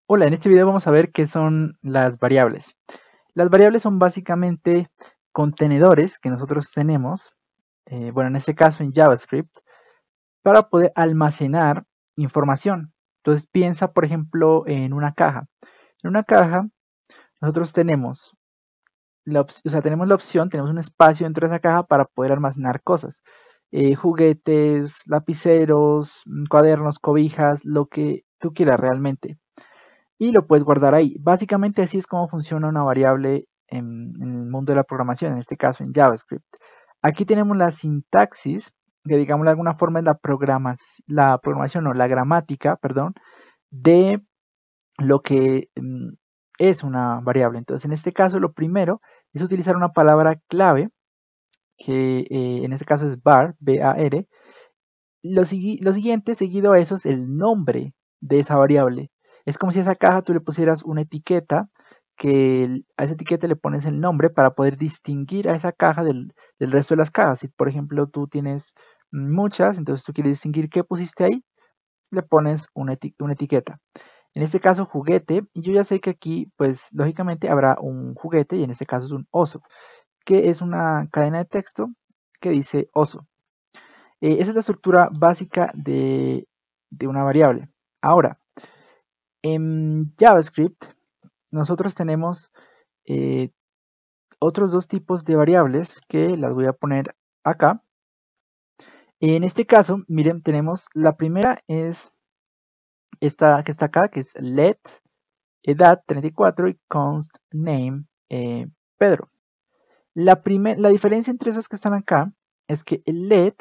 Hola, en este video vamos a ver qué son las variables. Las variables son básicamente contenedores que nosotros tenemos, bueno, en este caso en JavaScript, para poder almacenar información. Entonces piensa, por ejemplo, en una caja. En una caja nosotros tenemos tenemos la opción, tenemos un espacio dentro de esa caja para poder almacenar cosas. Juguetes, lapiceros, cuadernos, cobijas, lo que tú quieras realmente. Y lo puedes guardar ahí. Básicamente así es como funciona una variable en el mundo de la programación, en este caso en JavaScript. Aquí tenemos la sintaxis, que digamos de alguna forma es la programación o la gramática, perdón, de lo que es una variable. Entonces, en este caso, lo primero es utilizar una palabra clave, que en este caso es var, B-A-R. Lo siguiente, seguido a eso, es el nombre de esa variable. Es como si a esa caja tú le pusieras una etiqueta, que a esa etiqueta le pones el nombre para poder distinguir a esa caja del resto de las cajas. Si, por ejemplo, tú tienes muchas, entonces tú quieres distinguir qué pusiste ahí, le pones una etiqueta. En este caso, juguete, y yo ya sé que aquí, pues, lógicamente habrá un juguete, y en este caso es un oso, que es una cadena de texto que dice oso. Esa es la estructura básica de una variable. Ahora, en JavaScript nosotros tenemos eh, otros dos tipos de variables que las voy a poner acá. En este caso, miren, tenemos la primera es esta que está acá, que es let edad 34 y const name Pedro. La diferencia entre esas que están acá es que el let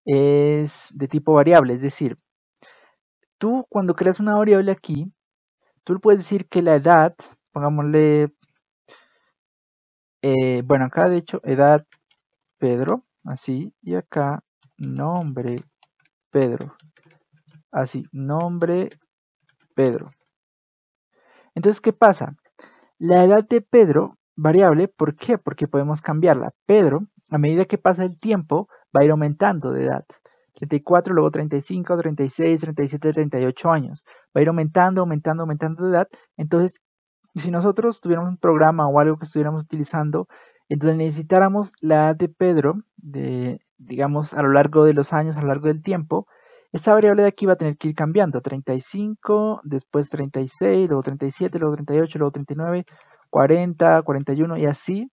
es de tipo variable, es decir, tú cuando creas una variable aquí, tú le puedes decir que la edad, pongámosle, bueno, acá de hecho, edad Pedro, así, y acá, nombre Pedro, así, nombre Pedro. Entonces, ¿qué pasa? La edad de Pedro, variable, ¿por qué? Porque podemos cambiarla. Pedro, a medida que pasa el tiempo, va a ir aumentando de edad. 34, luego 35, 36, 37, 38 años. Va a ir aumentando, aumentando, aumentando de edad. Entonces, si nosotros tuviéramos un programa o algo que estuviéramos utilizando, entonces necesitáramos la edad de Pedro, digamos, a lo largo de los años, a lo largo del tiempo, esta variable de aquí va a tener que ir cambiando. 35, después 36, luego 37, luego 38, luego 39, 40, 41 y así.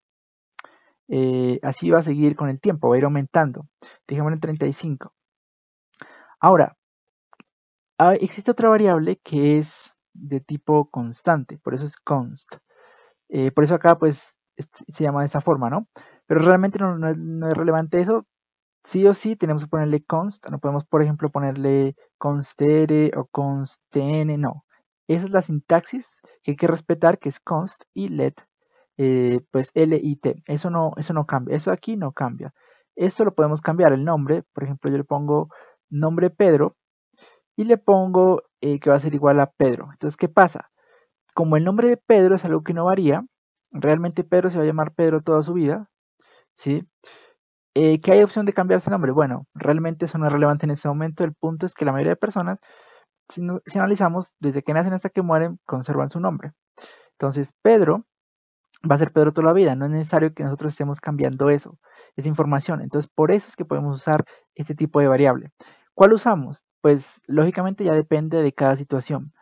Así va a seguir con el tiempo, va a ir aumentando. Dejémoslo en 35. Ahora, existe otra variable que es de tipo constante, por eso es const. Por eso acá pues se llama de esa forma, ¿no? Pero realmente no es relevante eso. Sí o sí tenemos que ponerle const. No podemos, por ejemplo, ponerle constere o constn, no. Esa es la sintaxis que hay que respetar, que es const y let, pues lit. Eso no cambia. Eso aquí no cambia. Esto lo podemos cambiar, el nombre. Por ejemplo, yo le pongo nombre Pedro y le pongo que va a ser igual a Pedro. Entonces, ¿qué pasa? Como el nombre de Pedro es algo que no varía, realmente Pedro se va a llamar Pedro toda su vida, ¿sí? ¿Que hay opción de cambiarse el nombre? Bueno, realmente eso no es relevante en este momento. El punto es que la mayoría de personas, si analizamos, desde que nacen hasta que mueren, conservan su nombre. Entonces, Pedro va a ser Pedro toda la vida. No es necesario que nosotros estemos cambiando esa información. Entonces, por eso es que podemos usar este tipo de variable. ¿Cuál usamos? Pues, lógicamente ya depende de cada situación.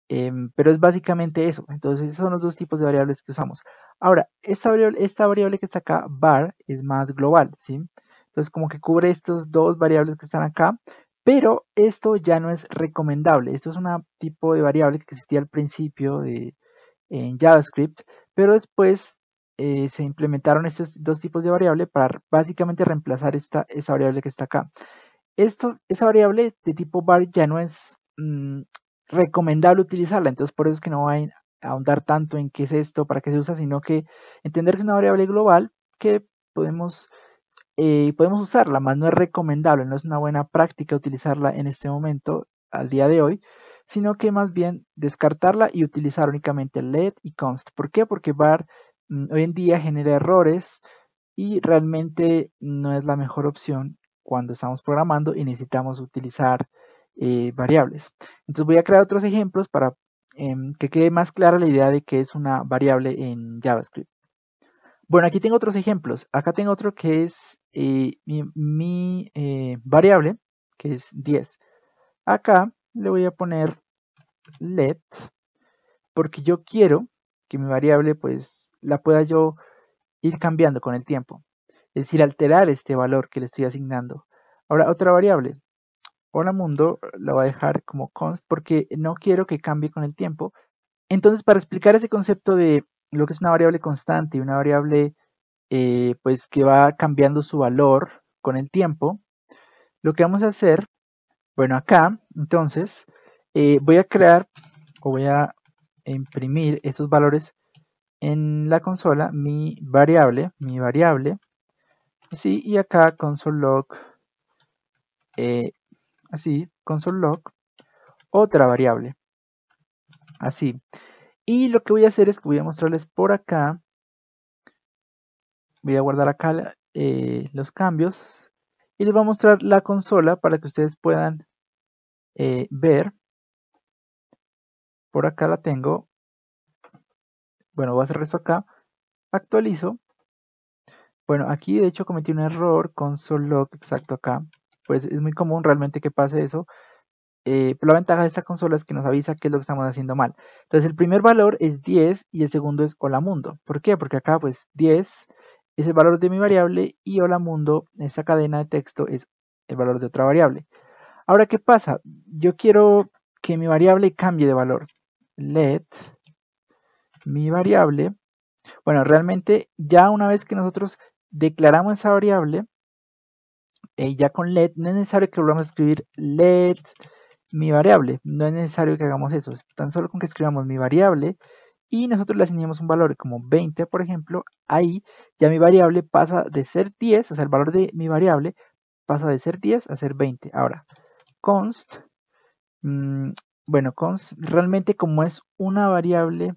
Pero es básicamente eso. Entonces, esos son los dos tipos de variables que usamos. Ahora, esta variable que está acá, var, es más global, ¿sí? Entonces, como que cubre estos dos variables que están acá, pero esto ya no es recomendable. Esto es un tipo de variable que existía al principio en JavaScript, pero después se implementaron estos dos tipos de variable para básicamente reemplazar esa variable que está acá. Esa variable de tipo var ya no es recomendable utilizarla, entonces por eso es que no voy a ahondar tanto en qué es esto, para qué se usa, sino que entender que es una variable global que podemos usarla, más no es recomendable, no es una buena práctica utilizarla en este momento, al día de hoy, sino que más bien descartarla y utilizar únicamente let y const. ¿Por qué? Porque var hoy en día genera errores y realmente no es la mejor opción cuando estamos programando y necesitamos utilizar variables. Entonces voy a crear otros ejemplos para que quede más clara la idea de que es una variable en JavaScript. Bueno, aquí tengo otros ejemplos. Acá tengo otro que es mi variable, que es 10. Acá le voy a poner let, porque yo quiero que mi variable pues la pueda yo ir cambiando con el tiempo. Es decir, alterar este valor que le estoy asignando. Ahora, otra variable. Hola mundo, la voy a dejar como const porque no quiero que cambie con el tiempo. Entonces, para explicar ese concepto de lo que es una variable constante y una variable pues que va cambiando su valor con el tiempo, lo que vamos a hacer, bueno, acá, entonces, voy a crear o voy a imprimir esos valores en la consola, mi variable, así, y acá console log, así, console log, otra variable, así. Y lo que voy a hacer es que voy a mostrarles por acá, voy a guardar acá los cambios y les voy a mostrar la consola para que ustedes puedan ver. Por acá la tengo. Bueno, voy a hacer esto acá, actualizo. Bueno, aquí de hecho cometí un error, console log, exacto acá. Pues es muy común realmente que pase eso. Pero la ventaja de esta consola es que nos avisa qué es lo que estamos haciendo mal. Entonces el primer valor es 10 y el segundo es hola mundo. ¿Por qué? Porque acá pues 10 es el valor de mi variable y hola mundo, esa cadena de texto es el valor de otra variable. Ahora, ¿qué pasa? Yo quiero que mi variable cambie de valor. Let mi variable. Bueno, realmente ya una vez que nosotros declaramos esa variable, ya con let, no es necesario que volvamos a escribir let mi variable, no es necesario que hagamos eso, tan solo con que escribamos mi variable y nosotros le asignemos un valor como 20, por ejemplo, ahí ya mi variable pasa de ser 10, o sea, el valor de mi variable pasa de ser 10 a ser 20. Ahora, const, bueno, const realmente como es una variable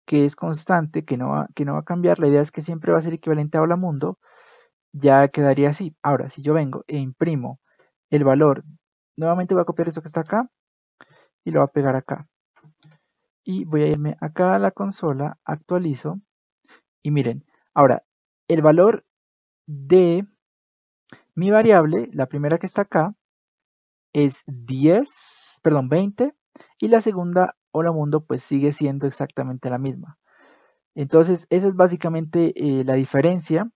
que es constante, que no va a cambiar, la idea es que siempre va a ser equivalente a hola mundo, ya quedaría así. Ahora, si yo vengo e imprimo el valor, nuevamente voy a copiar esto que está acá y lo voy a pegar acá. Y voy a irme acá a la consola, actualizo y miren, ahora el valor de mi variable, la primera que está acá, es 10, perdón, 20 y la segunda, hola mundo, pues sigue siendo exactamente la misma. Entonces, esa es básicamente la diferencia.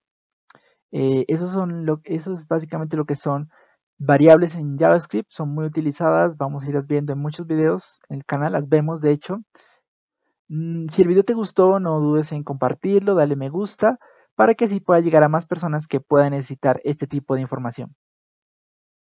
Eso es básicamente lo que son variables en JavaScript, son muy utilizadas, vamos a ir viendo en muchos videos en el canal, las vemos de hecho. Si el video te gustó, no dudes en compartirlo, dale me gusta, para que así pueda llegar a más personas que puedan necesitar este tipo de información.